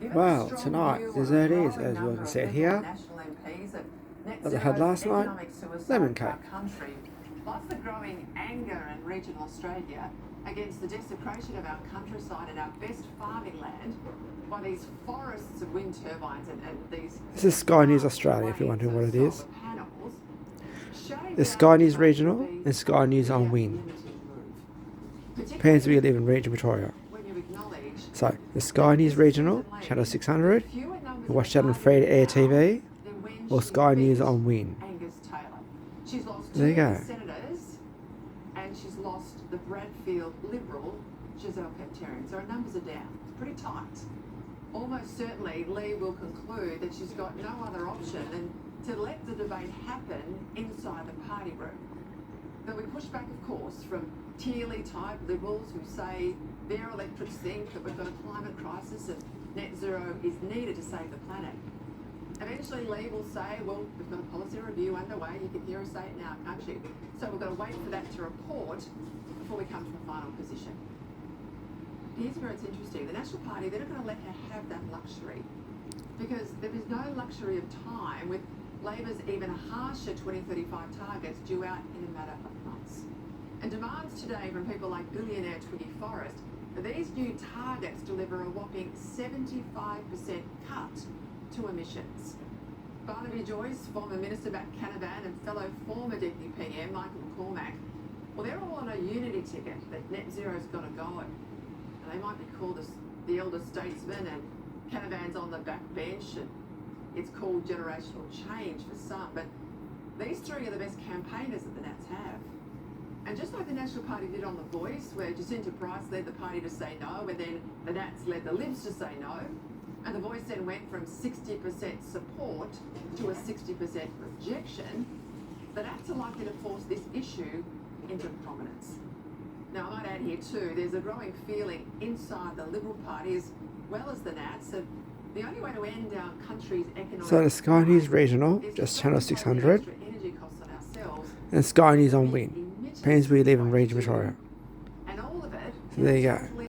Well, tonight, as it is, as we can see here, as I had last night, lemon cake. Plus the growing anger in regional Australia against the desecration of our countryside and our best farming land by these forests of wind turbines and these... This is Sky News Australia, if you're wondering what it is. There's Sky News Regional and Sky News on Wind. Depends where you live in region Victoria. So, the Sky News Regional, Channel 600, you watch that on free to air TV, or Sky News on Wind. There you go. Senators, and she's lost the Bradfield Liberal, Giselle Pepterian. So her numbers are down. It's pretty tight. Almost certainly, Lee will conclude that she's got no other option than to let the debate happen inside the party room. There'll be pushback, of course, from Tealy-type Liberals who say their electorates think that we've got a climate crisis and net zero is needed to save the planet. Eventually, Lee will say, well, we've got a policy review underway. You can hear us say it in our country. So we've got to wait for that to report before we come to a final position. Here's where it's interesting. The National Party, they're not going to let her have that luxury because there is no luxury of time with Labor's even harsher 2035 targets due out in a matter of months. And demands today from people like billionaire Twiggy Forrest that these new targets deliver a whopping 75% cut to emissions. Barnaby Joyce, former Minister Matt Canavan, and fellow former Deputy PM Michael McCormack, well, they're all on a unity ticket that net zero's got to go. And they might be called the elder statesman, and Canavan's on the back bench, and it's called generational change for some. But these three are the best campaigners that the Nats have. And just like the National Party did on The Voice, where Jacinta Price led the party to say no, and then the Nats led the Libs to say no, and The Voice then went from 60% support to a 60% rejection, the Nats are likely to force this issue into prominence. Now, I might add here too, there's a growing feeling inside the Liberal Party as well as the Nats that the only way to end our country's economic... So the Sky News Regional, just Channel 600, and Sky News on Wind. Depends where you live in region Victoria. And all of it... So there you go.